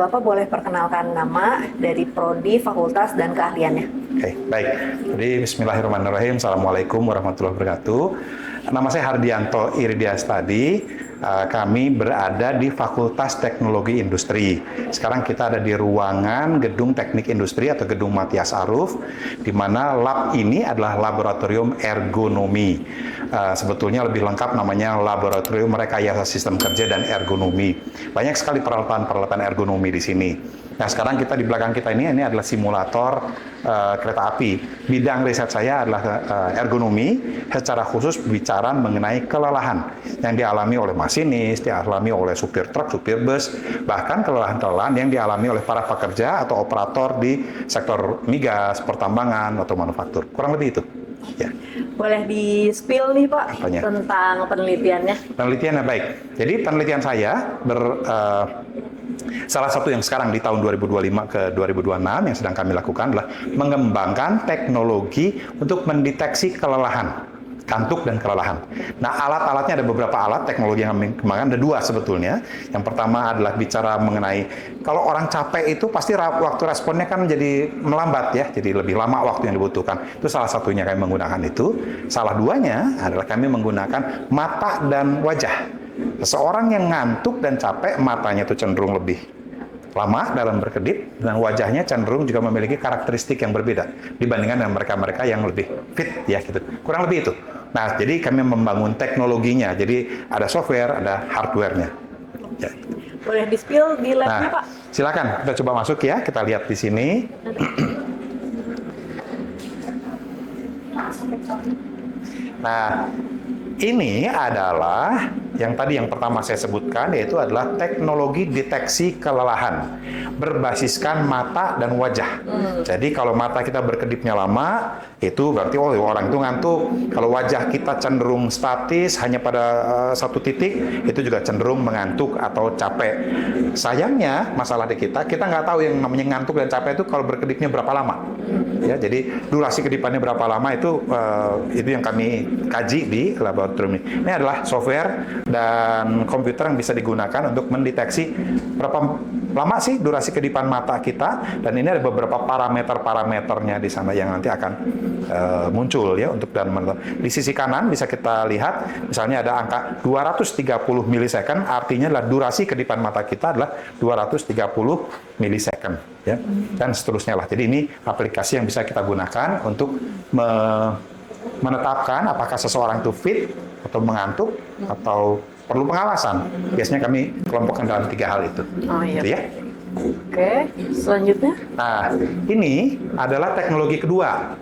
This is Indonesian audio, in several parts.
Bapak boleh perkenalkan nama dari prodi, fakultas, dan keahliannya. Oke, baik. Jadi bismillahirrahmanirrahim. Assalamualaikum warahmatullahi wabarakatuh. Nama saya Hardianto Iridiastadi. Kami berada di Fakultas Teknologi Industri. Sekarang kita ada di ruangan Gedung Teknik Industri atau Gedung Matias Aruf, di mana lab ini adalah Laboratorium Ergonomi. Sebetulnya lebih lengkap namanya Laboratorium Rekayasa Sistem Kerja dan Ergonomi. Banyak sekali peralatan-peralatan ergonomi di sini. Nah, sekarang kita di belakang kita ini adalah simulator kereta api. Bidang riset saya adalah ergonomi, secara khusus bicara mengenai kelelahan yang dialami oleh masinis, dialami oleh supir truk, supir bus, bahkan kelelahan-kelelahan yang dialami oleh para pekerja atau operator di sektor migas, pertambangan, atau manufaktur. Kurang lebih itu. Ya. Boleh di-spill nih Pak. Apanya? Tentang penelitiannya. Penelitiannya baik. Jadi penelitian saya salah satu yang sekarang di tahun 2025 ke 2026 yang sedang kami lakukan adalah mengembangkan teknologi untuk mendeteksi kelelahan, kantuk dan kelelahan. Nah, alat-alatnya ada beberapa alat teknologi yang kami kembangkan, ada dua sebetulnya. Yang pertama adalah bicara mengenai kalau orang capek itu pasti waktu responnya kan jadi melambat ya, jadi lebih lama waktu yang dibutuhkan. Itu salah satunya kami menggunakan itu. Salah duanya adalah kami menggunakan mata dan wajah. Seseorang yang ngantuk dan capek, matanya itu cenderung lebih lama dalam berkedip, dan wajahnya cenderung juga memiliki karakteristik yang berbeda dibandingkan dengan mereka-mereka yang lebih fit ya gitu. Kurang lebih itu. Nah, jadi kami membangun teknologinya. Jadi ada software, ada hardware-nya. Ya. Boleh di-spill di labnya Pak? Silakan kita coba masuk ya. Kita lihat di sini. Nah, ini adalah yang tadi yang pertama saya sebutkan, yaitu adalah teknologi deteksi kelelahan berbasiskan mata dan wajah. Jadi kalau mata kita berkedipnya lama, itu berarti orang itu ngantuk. Kalau wajah kita cenderung statis hanya pada satu titik, itu juga cenderung mengantuk atau capek. Sayangnya masalah di kita nggak tahu yang namanya ngantuk dan capek itu kalau berkedipnya berapa lama. Ya, jadi durasi kedipannya berapa lama itu yang kami kaji di laboratorium ini. Ini adalah software dan komputer yang bisa digunakan untuk mendeteksi berapa lama sih durasi kedipan mata kita, dan ini ada beberapa parameternya di sana yang nanti akan muncul ya untuk di sisi kanan bisa kita lihat misalnya ada angka 230 milisecond, artinya adalah durasi kedipan mata kita adalah 230 milisecond ya, dan seterusnya lah. Jadi ini aplikasi yang bisa kita gunakan untuk menetapkan apakah seseorang itu fit atau mengantuk atau perlu pengawasan. Biasanya kami kelompokkan dalam 3 hal itu. Oh iya. Gitu ya. Oke, selanjutnya. Nah, ini adalah teknologi kedua.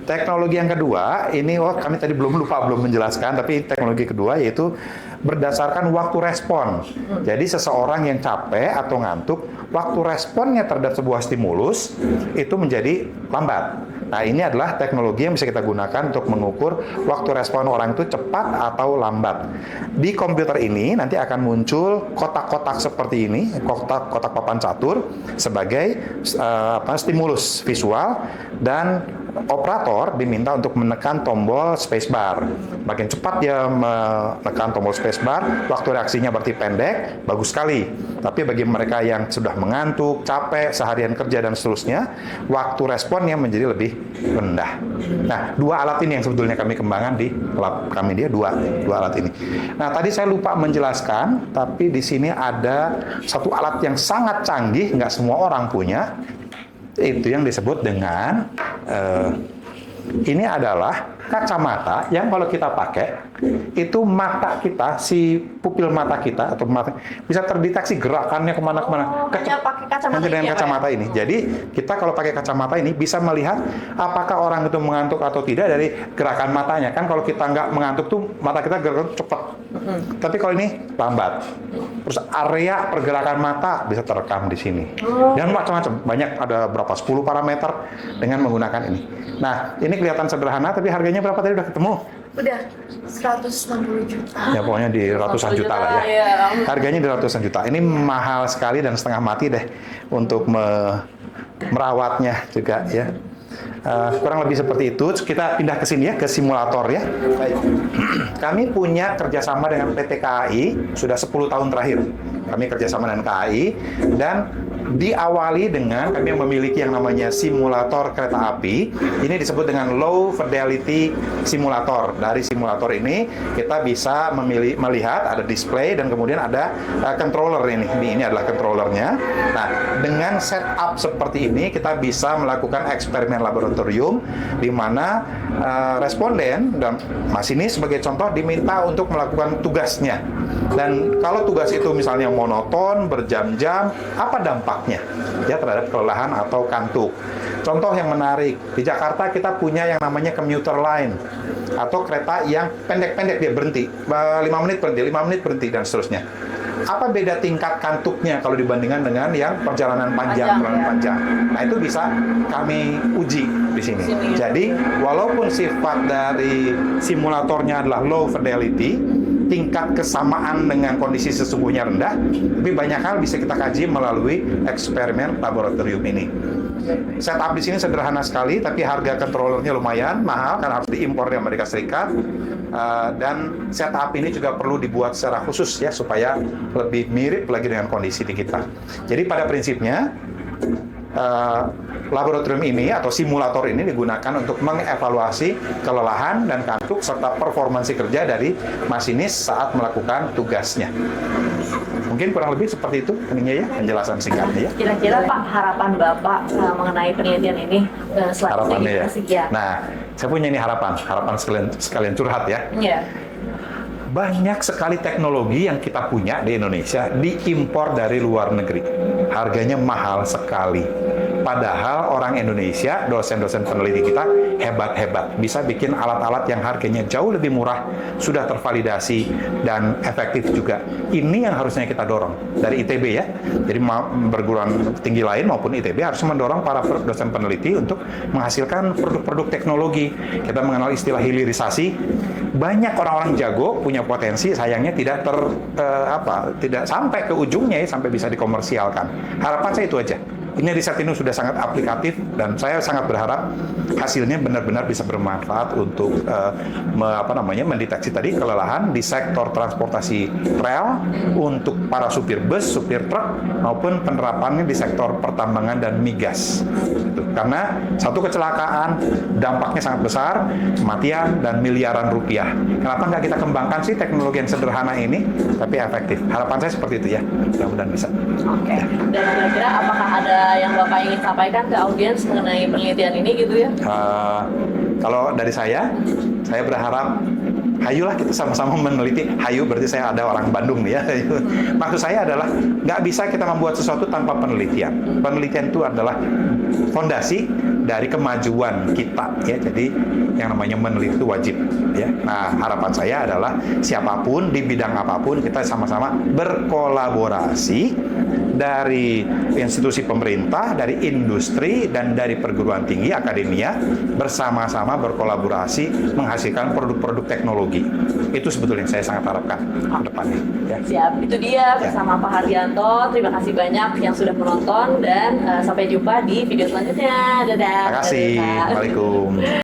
Teknologi yang kedua, ini kami tadi belum menjelaskan, tapi teknologi kedua yaitu berdasarkan waktu respon. Jadi seseorang yang capek atau ngantuk, waktu responnya terhadap sebuah stimulus itu menjadi lambat. Nah, ini adalah teknologi yang bisa kita gunakan untuk mengukur waktu respon orang itu cepat atau lambat. Di komputer ini nanti akan muncul kotak-kotak seperti ini, kotak papan catur sebagai stimulus visual, dan operator diminta untuk menekan tombol spacebar. Makin cepat dia menekan tombol spacebar, waktu reaksinya berarti pendek, bagus sekali. Tapi bagi mereka yang sudah mengantuk, capek, seharian kerja dan seterusnya, waktu responnya menjadi lebih rendah. Nah, 2 alat ini yang sebetulnya kami kembangkan di lab kami, dia dua alat ini. Nah, tadi saya lupa menjelaskan, tapi di sini ada satu alat yang sangat canggih, nggak semua orang punya. Itu yang disebut dengan ini adalah kacamata yang kalau kita pakai itu mata kita, si pupil mata kita atau mata bisa terdeteksi gerakannya kemana-kemana. Hanya pakai kacamata hanya dengan ini, kacamata ini. Jadi kita kalau pakai kacamata ini bisa melihat apakah orang itu mengantuk atau tidak dari gerakan matanya. Kan kalau kita nggak mengantuk tuh mata kita gerak cepat. Tapi kalau ini lambat. Terus area pergerakan mata bisa terekam di sini. Dan macam-macam. Banyak, ada berapa 10 parameter dengan menggunakan ini. Nah, ini kelihatan sederhana tapi harganya berapa tadi udah ketemu? Udah 160 juta. Ya pokoknya di ratusan juta lah ya. Ya. Harganya di ratusan juta. Ini mahal sekali dan setengah mati deh untuk merawatnya juga ya. Kurang lebih seperti itu. Kita pindah ke sini ya, ke simulator ya. Baik. Kami punya kerjasama dengan PT KAI sudah 10 tahun terakhir. Kami kerjasama dengan KAI dan diawali dengan kami memiliki yang namanya simulator kereta api. Ini disebut dengan low fidelity simulator. Dari simulator ini kita bisa melihat ada display dan kemudian ada controller ini. Ini adalah controllernya. Nah, dengan setup seperti ini kita bisa melakukan eksperimen laboratorium di mana responden dan masinis sebagai contoh diminta untuk melakukan tugasnya. Dan kalau tugas itu misalnya monoton, berjam-jam, apa dampaknya ya terhadap kelelahan atau kantuk? Contoh yang menarik, di Jakarta kita punya yang namanya commuter line atau kereta yang pendek-pendek dia berhenti, 5 menit berhenti, 5 menit berhenti dan seterusnya. Apa beda tingkat kantuknya kalau dibandingkan dengan yang perjalanan panjang? Nah, itu bisa kami uji di sini. Jadi, walaupun sifat dari simulatornya adalah low fidelity, tingkat kesamaan dengan kondisi sesungguhnya rendah, tapi banyak hal bisa kita kaji melalui eksperimen laboratorium ini. Setup di sini sederhana sekali, tapi harga controllernya lumayan mahal karena harus diimpor dari Amerika Serikat. Dan setup ini juga perlu dibuat secara khusus ya supaya lebih mirip lagi dengan kondisi di kita. Jadi pada prinsipnya laboratorium ini atau simulator ini digunakan untuk mengevaluasi kelelahan dan kantuk serta performansi kerja dari masinis saat melakukan tugasnya. Mungkin kurang lebih seperti itu ininya ya, penjelasan singkatnya ya. Kira-kira Pak, harapan Bapak mengenai penelitian ini harapannya selanjutnya ya. Nah, saya punya ini harapan sekalian curhat ya. Iya. Banyak sekali teknologi yang kita punya di Indonesia diimpor dari luar negeri. Harganya mahal sekali. Padahal orang Indonesia, dosen-dosen peneliti kita hebat-hebat. Bisa bikin alat-alat yang harganya jauh lebih murah, sudah tervalidasi, dan efektif juga. Ini yang harusnya kita dorong dari ITB ya. Jadi perguruan tinggi lain maupun ITB harus mendorong para dosen peneliti untuk menghasilkan produk-produk teknologi. Kita mengenal istilah hilirisasi. Banyak orang-orang jago punya potensi, sayangnya tidak tidak sampai ke ujungnya ya, sampai bisa dikomersialkan. Harapan saya itu aja. Ini riset ini sudah sangat aplikatif dan saya sangat berharap hasilnya benar-benar bisa bermanfaat untuk mendeteksi tadi kelelahan di sektor transportasi rel untuk para supir bus, supir truk maupun penerapannya di sektor pertambangan dan migas. Karena satu kecelakaan dampaknya sangat besar, kematian dan miliaran rupiah. Kenapa nggak kita kembangkan sih teknologi yang sederhana ini tapi efektif? Harapan saya seperti itu ya. Mudah-mudahan bisa. Oke. Dan kira-kira apakah ada yang Bapak ingin sampaikan ke audiens mengenai penelitian ini gitu ya? Kalau dari saya berharap hayulah kita sama-sama meneliti. Hayu berarti saya ada orang Bandung nih ya. Maksud saya adalah nggak bisa kita membuat sesuatu tanpa penelitian. Penelitian itu adalah fondasi dari kemajuan kita ya. Jadi yang namanya meneliti itu wajib ya. Nah, harapan saya adalah siapapun di bidang apapun kita sama-sama berkolaborasi dari institusi pemerintah, dari industri, dan dari perguruan tinggi, akademia, bersama-sama berkolaborasi menghasilkan produk-produk teknologi. Itu sebetulnya yang saya sangat harapkan ke depannya. Ya. Siap, itu dia bersama Pak Hardianto. Terima kasih banyak yang sudah menonton dan sampai jumpa di video selanjutnya. Dadah. Terima kasih. Assalamualaikum.